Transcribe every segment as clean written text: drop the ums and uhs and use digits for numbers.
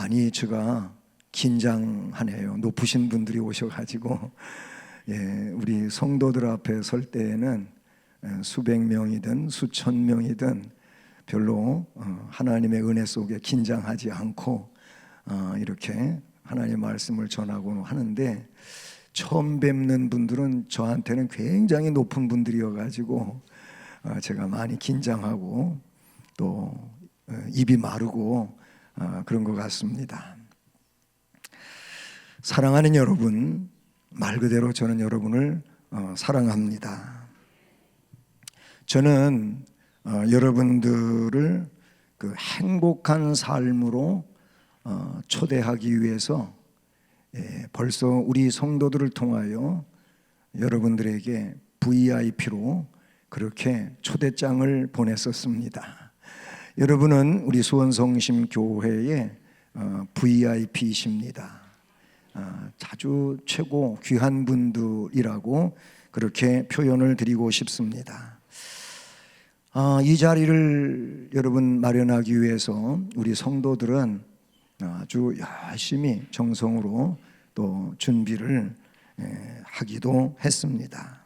많이 제가 긴장하네요. 높으신 분들이 오셔가지고 우리 성도들 앞에 설 때에는 수백 명이든 수천 명이든 별로 하나님의 은혜 속에 긴장하지 않고 이렇게 하나님의 말씀을 전하고 하는데, 처음 뵙는 분들은 저한테는 굉장히 높은 분들이어가지고 제가 많이 긴장하고 또 입이 마르고 그런 것 같습니다. 사랑하는 여러분, 말 그대로 저는 여러분을 사랑합니다. 저는 여러분들을 그 행복한 삶으로 초대하기 위해서 벌써 우리 성도들을 통하여 여러분들에게 VIP로 그렇게 초대장을 보냈었습니다. 여러분은 우리 수원성심교회의 VIP이십니다. 아주 최고 귀한 분들이라고 그렇게 표현을 드리고 싶습니다. 이 자리를 여러분 마련하기 위해서 우리 성도들은 아주 열심히 정성으로 또 준비를 하기도 했습니다.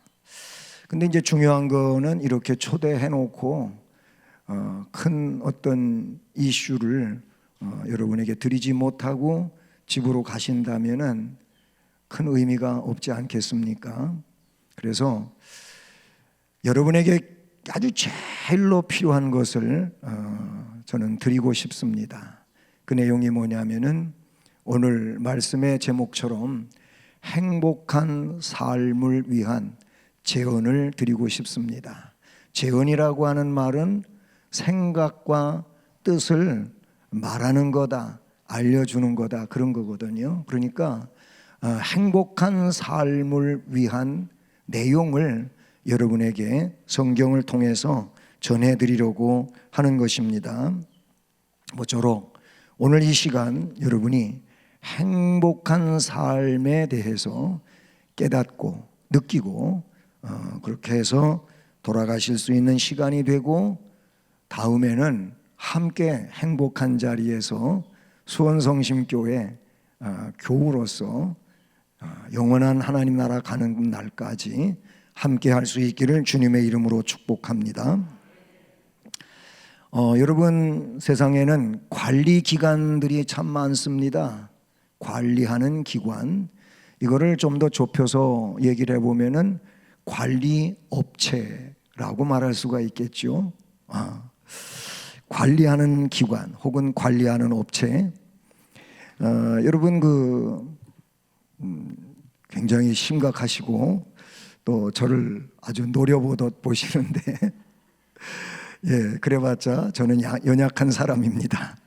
근데 이제 중요한 거는 이렇게 초대해 놓고 큰 어떤 이슈를 여러분에게 드리지 못하고 집으로 가신다면은 큰 의미가 없지 않겠습니까? 그래서 여러분에게 아주 제일로 필요한 것을 저는 드리고 싶습니다. 그 내용이 뭐냐면은 오늘 말씀의 제목처럼 행복한 삶을 위한 제언을 드리고 싶습니다. 제언이라고 하는 말은 생각과 뜻을 말하는 거다, 알려주는 거다, 그런 거거든요. 그러니까 행복한 삶을 위한 내용을 여러분에게 성경을 통해서 전해드리려고 하는 것입니다. 모쪼록 오늘 이 시간 여러분이 행복한 삶에 대해서 깨닫고 느끼고 그렇게 해서 돌아가실 수 있는 시간이 되고, 다음에는 함께 행복한 자리에서 수원성심교회 교우로서 영원한 하나님 나라 가는 날까지 함께 할 수 있기를 주님의 이름으로 축복합니다. 여러분, 세상에는 관리 기관들이 참 많습니다. 관리하는 기관, 이거를 좀 더 좁혀서 얘기를 해보면은 관리 업체라고 말할 수가 있겠죠. 관리하는 기관 혹은 관리하는 업체. 여러분 굉장히 심각하시고 또 저를 아주 노려보듯 보시는데 그래봤자 저는 연약한 사람입니다.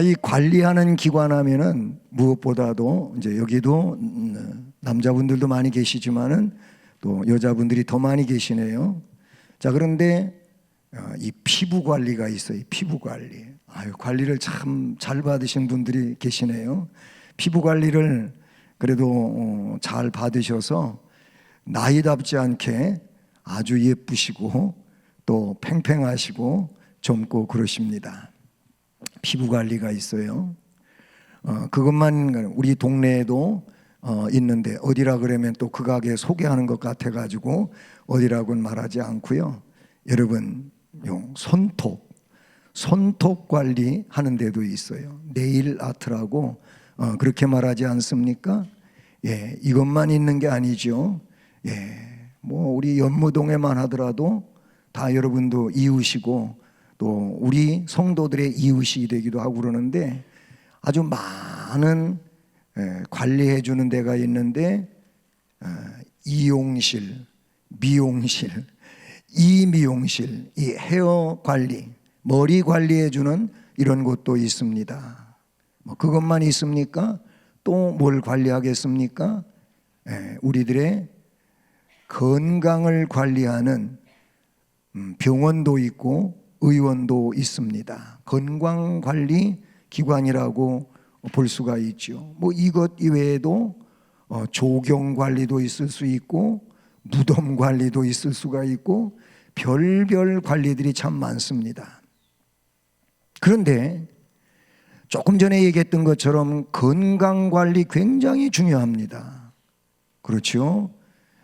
이 관리하는 기관 하면은 무엇보다도 이제 여기도 남자분들도 많이 계시지만은 또 여자분들이 더 많이 계시네요. 자, 그런데 이 피부 관리가 있어요. 피부 관리. 관리를 참 잘 받으신 분들이 계시네요. 피부 관리를 그래도 잘 받으셔서 나이답지 않게 아주 예쁘시고 또 팽팽하시고 젊고 그러십니다. 피부 관리가 있어요. 그것만 우리 동네에도 있는데 어디라 그러면 또 그 가게 소개하는 것 같아가지고 어디라고는 말하지 않고요. 여러분, 손톱 관리하는 데도 있어요. 네일 아트라고 그렇게 말하지 않습니까? 이것만 있는 게 아니죠. 뭐 우리 연무동에만 하더라도 다 여러분도 이웃이고 또 우리 성도들의 이웃이 되기도 하고 그러는데, 아주 많은 관리해 주는 데가 있는데 이용실, 미용실, 이미용실, 이 헤어 관리, 머리 관리해 주는 이런 곳도 있습니다. 뭐 그것만 있습니까? 또 뭘 관리하겠습니까? 우리들의 건강을 관리하는 병원도 있고 의원도 있습니다. 건강관리 기관이라고 볼 수가 있죠. 뭐 이것 이외에도 조경관리도 있을 수 있고 무덤관리도 있을 수가 있고 별별 관리들이 참 많습니다. 그런데 조금 전에 얘기했던 것처럼 건강관리 굉장히 중요합니다. 그렇죠?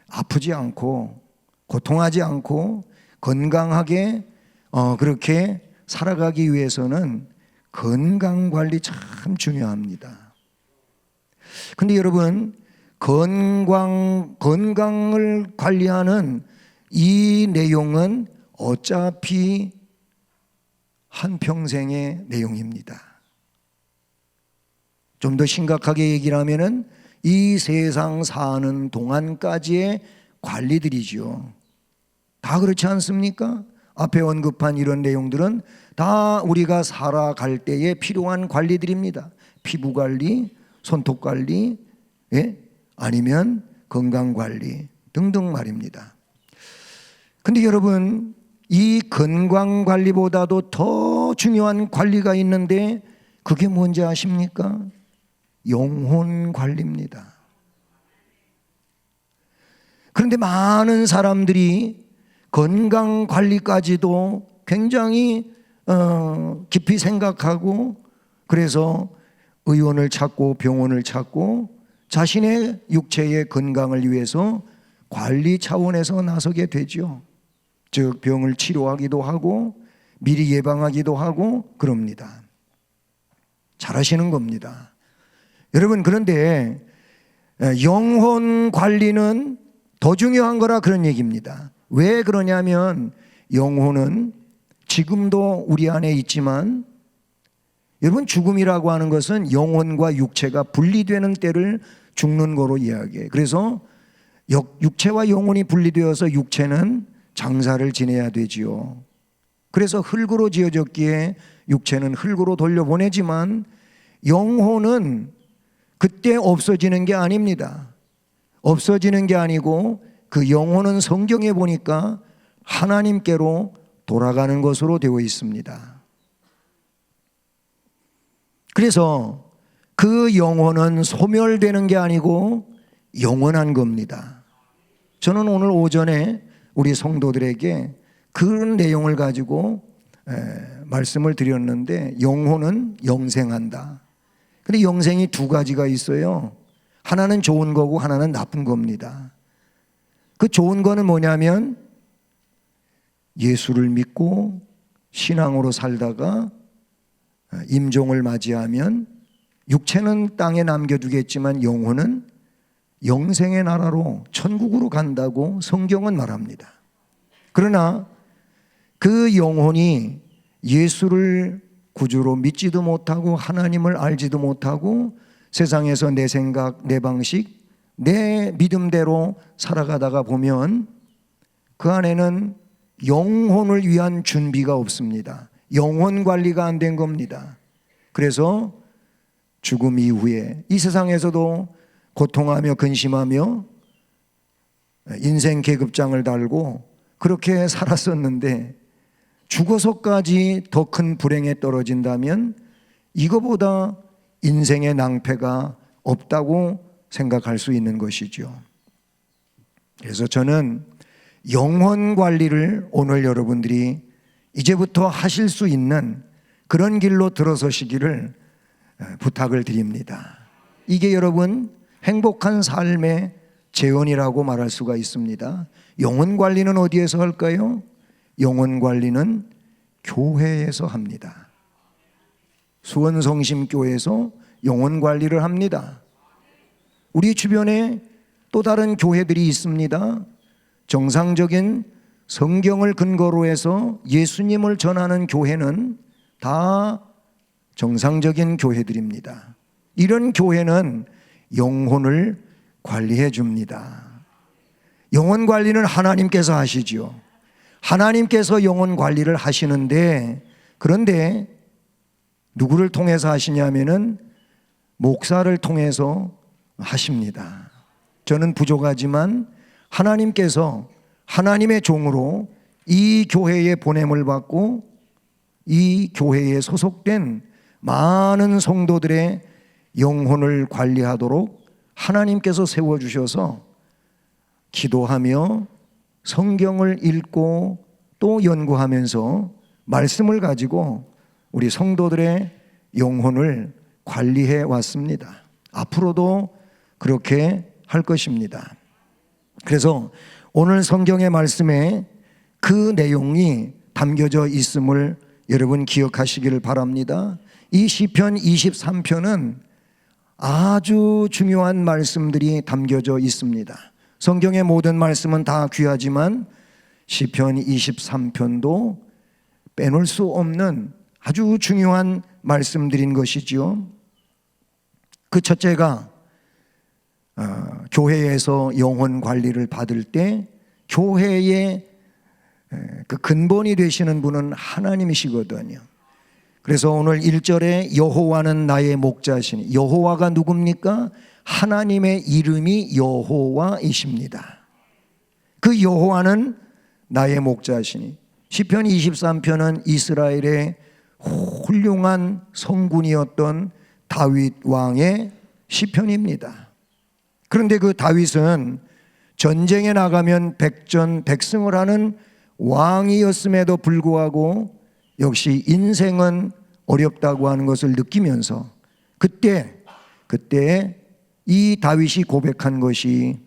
아프지 않고 고통하지 않고 건강하게 그렇게 살아가기 위해서는 건강관리 참 중요합니다. 근데 여러분, 건강을 관리하는 이 내용은 어차피 한평생의 내용입니다. 좀 더 심각하게 얘기를 하면은 이 세상 사는 동안까지의 관리들이죠. 다 그렇지 않습니까? 앞에 언급한 이런 내용들은 다 우리가 살아갈 때에 필요한 관리들입니다. 피부 관리, 손톱 관리, 예? 아니면 건강 관리 등등 말입니다. 근데 여러분, 이 건강 관리보다도 더 중요한 관리가 있는데 그게 뭔지 아십니까? 영혼 관리입니다. 그런데 많은 사람들이 건강 관리까지도 굉장히 깊이 생각하고, 그래서 의원을 찾고 병원을 찾고 자신의 육체의 건강을 위해서 관리 차원에서 나서게 되죠. 즉 병을 치료하기도 하고 미리 예방하기도 하고 그럽니다. 잘하시는 겁니다. 여러분, 그런데 영혼 관리는 더 중요한 거라 그런 얘기입니다. 왜 그러냐면 영혼은 지금도 우리 안에 있지만, 여러분, 죽음이라고 하는 것은 영혼과 육체가 분리되는 때를 죽는 거로 이야기해요. 그래서 육체와 영혼이 분리되어서 육체는 장사를 지내야 되지요. 그래서 흙으로 지어졌기에 육체는 흙으로 돌려보내지만 영혼은 그때 없어지는 게 아닙니다. 없어지는 게 아니고 그 영혼은 성경에 보니까 하나님께로 돌아가는 것으로 되어 있습니다. 그래서 그 영혼은 소멸되는 게 아니고 영원한 겁니다. 저는 오늘 오전에 우리 성도들에게 그런 내용을 가지고 말씀을 드렸는데, 영혼은 영생한다. 근데 영생이 두 가지가 있어요. 하나는 좋은 거고 하나는 나쁜 겁니다. 그 좋은 거는 뭐냐면 예수를 믿고 신앙으로 살다가 임종을 맞이하면 육체는 땅에 남겨두겠지만 영혼은 영생의 나라로 천국으로 간다고 성경은 말합니다. 그러나 그 영혼이 예수를 구주로 믿지도 못하고 하나님을 알지도 못하고 세상에서 내 생각, 내 방식, 내 믿음대로 살아가다가 보면 그 안에는 영혼을 위한 준비가 없습니다. 영혼 관리가 안 된 겁니다. 그래서 죽음 이후에 이 세상에서도 고통하며 근심하며 인생 계급장을 달고 그렇게 살았었는데, 죽어서까지 더 큰 불행에 떨어진다면 이거보다 인생의 낭패가 없다고 생각할 수 있는 것이죠. 그래서 저는 영혼 관리를 오늘 여러분들이 이제부터 하실 수 있는 그런 길로 들어서시기를 부탁을 드립니다. 이게 여러분 행복한 삶의 재원이라고 말할 수가 있습니다. 영혼 관리는 어디에서 할까요? 영혼 관리는 교회에서 합니다. 수원성심교회에서 영혼 관리를 합니다. 우리 주변에 또 다른 교회들이 있습니다. 정상적인 성경을 근거로 해서 예수님을 전하는 교회는 다 정상적인 교회들입니다. 이런 교회는 영혼을 관리해 줍니다. 영혼 관리는 하나님께서 하시죠. 하나님께서 영혼 관리를 하시는데, 그런데 누구를 통해서 하시냐면은 목사를 통해서 하십니다. 저는 부족하지만 하나님께서 하나님의 종으로 이 교회에 보냄을 받고 이 교회에 소속된 많은 성도들의 영혼을 관리하도록 하나님께서 세워주셔서 기도하며 성경을 읽고 또 연구하면서 말씀을 가지고 우리 성도들의 영혼을 관리해 왔습니다. 앞으로도 그렇게 할 것입니다. 그래서 오늘 성경의 말씀에 그 내용이 담겨져 있음을 여러분 기억하시기를 바랍니다. 이 시편 23편은 아주 중요한 말씀들이 담겨져 있습니다. 성경의 모든 말씀은 다 귀하지만 시편 23편도 빼놓을 수 없는 아주 중요한 말씀들인 것이지요. 그 첫째가 교회에서 영혼 관리를 받을 때 교회의 그 근본이 되시는 분은 하나님이시거든요. 그래서 오늘 1절에 여호와는 나의 목자시니, 여호와가 누굽니까? 하나님의 이름이 여호와이십니다. 그 여호와는 나의 목자시니, 시편 23편은 이스라엘의 훌륭한 성군이었던 다윗 왕의 시편입니다. 그런데 그 다윗은 전쟁에 나가면 백전백승을 하는 왕이었음에도 불구하고 역시 인생은 어렵다고 하는 것을 느끼면서 그때 이 다윗이 고백한 것이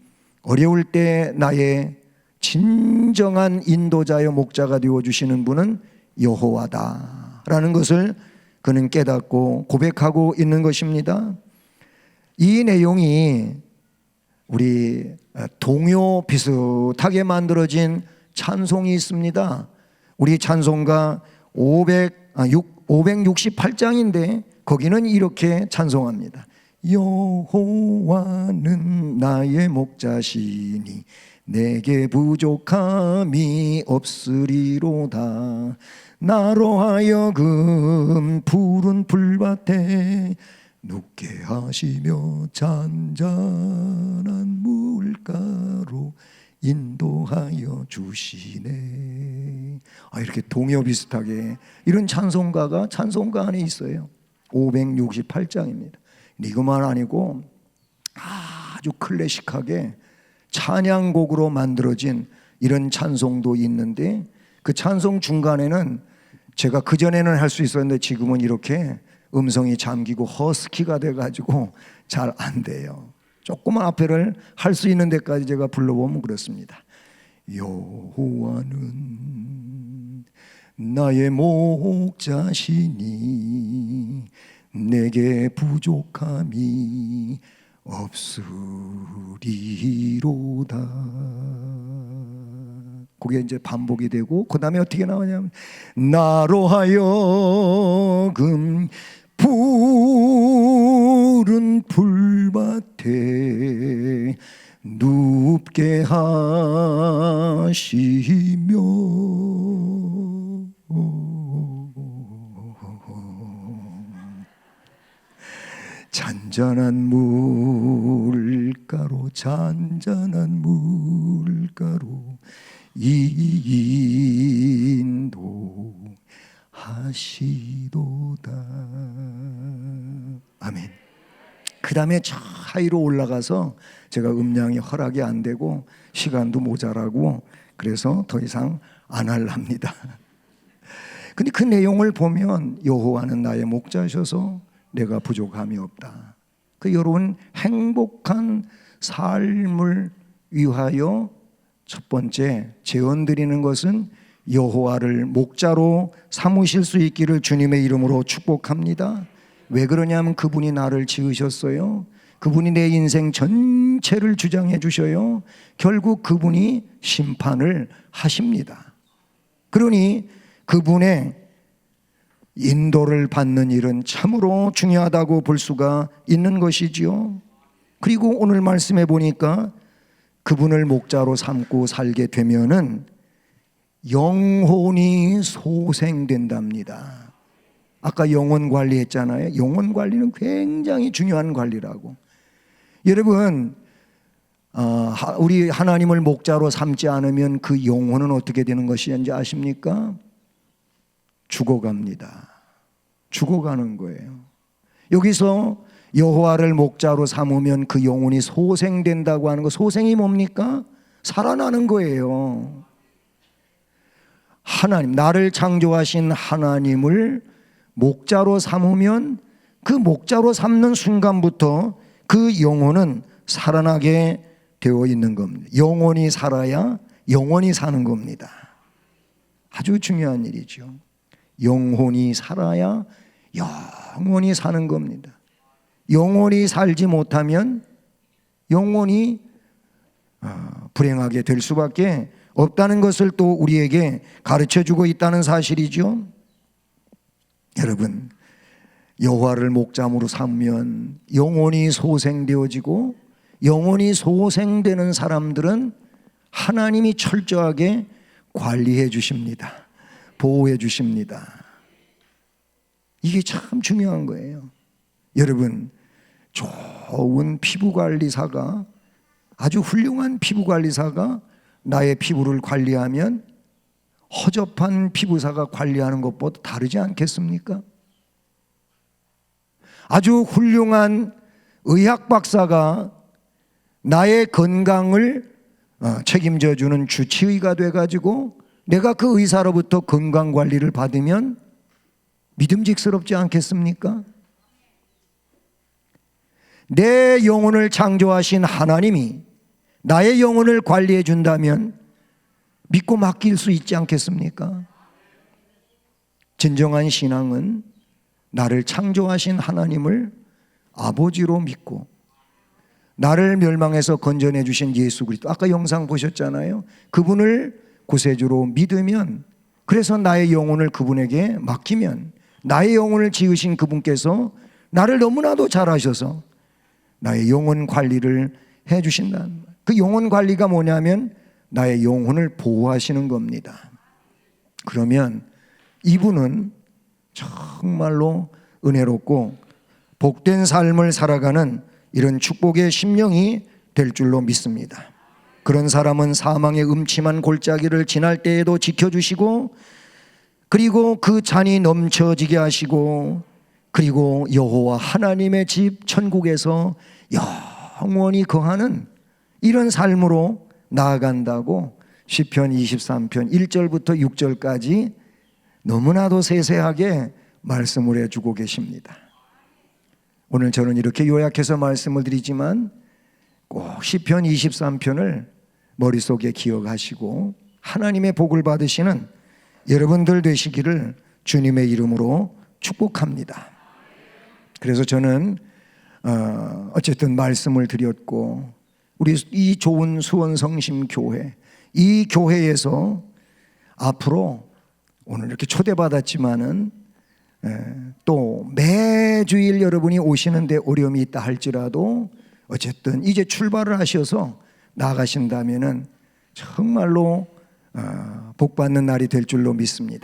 어려울 때 나의 진정한 인도자여 목자가 되어주시는 분은 여호와다라는 것을 그는 깨닫고 고백하고 있는 것입니다. 이 내용이 우리 동요 비슷하게 만들어진 찬송이 있습니다. 우리 찬송가 568장인데 거기는 이렇게 찬송합니다. 여호와는 나의 목자시니 내게 부족함이 없으리로다. 나로 하여금 푸른 풀밭에 눕게 하시며 잔잔한 물가로 인도하여 주시네. 이렇게 동요 비슷하게 이런 찬송가 안에 있어요. 568장입니다. 이것만 아니고 아주 클래식하게 찬양곡으로 만들어진 이런 찬송도 있는데 그 찬송 중간에는 제가 그전에는 할 수 있었는데 지금은 이렇게 음성이 잠기고 허스키가 돼가지고 잘 안 돼요. 조그만 앞에를 할 수 있는 데까지 제가 불러보면 그렇습니다. 여호와는 나의 목자시니 내게 부족함이 없으리로다. 그게 이제 반복이 되고 그 다음에 어떻게 나오냐면 나로 하여금 푸른 풀밭에 눕게 하시며 잔잔한 물가로 인도하시도다. 아멘. 그 다음에 저 하이로 올라가서 제가 음량이 허락이 안 되고 시간도 모자라고 그래서 더 이상 안 할랍니다. 근데 그 내용을 보면 여호와는 나의 목자셔서 내가 부족함이 없다. 그 여러분 행복한 삶을 위하여 첫 번째 제언드리는 것은 여호와를 목자로 삼으실 수 있기를 주님의 이름으로 축복합니다. 왜 그러냐면 그분이 나를 지으셨어요. 그분이 내 인생 전체를 주장해 주셔요. 결국 그분이 심판을 하십니다. 그러니 그분의 인도를 받는 일은 참으로 중요하다고 볼 수가 있는 것이지요. 그리고 오늘 말씀해 보니까 그분을 목자로 삼고 살게 되면은 영혼이 소생된답니다. 아까 영혼 관리했잖아요. 영혼 관리는 굉장히 중요한 관리라고. 여러분, 우리 하나님을 목자로 삼지 않으면 그 영혼은 어떻게 되는 것인지 아십니까? 죽어갑니다. 죽어가는 거예요. 여기서 여호와를 목자로 삼으면 그 영혼이 소생된다고 하는 거, 소생이 뭡니까? 살아나는 거예요. 하나님, 나를 창조하신 하나님을 목자로 삼으면 그 목자로 삼는 순간부터 그 영혼은 살아나게 되어 있는 겁니다. 영혼이 살아야 영원히 사는 겁니다. 아주 중요한 일이죠. 영혼이 살아야 영원히 사는 겁니다. 영원히 살지 못하면 영원히 불행하게 될 수밖에 없다는 것을 또 우리에게 가르쳐주고 있다는 사실이죠. 여러분, 여호와를 목자로 삼으면 영원히 소생되어지고, 영원히 소생되는 사람들은 하나님이 철저하게 관리해 주십니다. 보호해 주십니다. 이게 참 중요한 거예요. 여러분, 좋은 피부관리사가, 아주 훌륭한 피부관리사가 나의 피부를 관리하면 허접한 피부사가 관리하는 것보다 다르지 않겠습니까? 아주 훌륭한 의학 박사가 나의 건강을 책임져 주는 주치의가 돼가지고 내가 그 의사로부터 건강관리를 받으면 믿음직스럽지 않겠습니까? 내 영혼을 창조하신 하나님이 나의 영혼을 관리해 준다면 믿고 맡길 수 있지 않겠습니까? 진정한 신앙은 나를 창조하신 하나님을 아버지로 믿고 나를 멸망해서 건져내 주신 예수 그리스도, 아까 영상 보셨잖아요. 그분을 구세주로 믿으면, 그래서 나의 영혼을 그분에게 맡기면, 나의 영혼을 지으신 그분께서 나를 너무나도 잘하셔서 나의 영혼 관리를 해 주신다는 거예요. 그 영혼 관리가 뭐냐면 나의 영혼을 보호하시는 겁니다. 그러면 이분은 정말로 은혜롭고 복된 삶을 살아가는 이런 축복의 심령이 될 줄로 믿습니다. 그런 사람은 사망의 음침한 골짜기를 지날 때에도 지켜주시고, 그리고 그 잔이 넘쳐지게 하시고, 그리고 여호와 하나님의 집 천국에서 영원히 거하는 이런 삶으로 나아간다고 시편 23편 1절부터 6절까지 너무나도 세세하게 말씀을 해주고 계십니다. 오늘 저는 이렇게 요약해서 말씀을 드리지만 꼭 시편 23편을 머릿속에 기억하시고 하나님의 복을 받으시는 여러분들 되시기를 주님의 이름으로 축복합니다. 그래서 저는 어쨌든 말씀을 드렸고, 우리 이 좋은 수원성심교회, 이 교회에서 앞으로 오늘 이렇게 초대받았지만은 또 매주일 여러분이 오시는데 어려움이 있다 할지라도 어쨌든 이제 출발을 하셔서 나가신다면은 정말로 복받는 날이 될 줄로 믿습니다.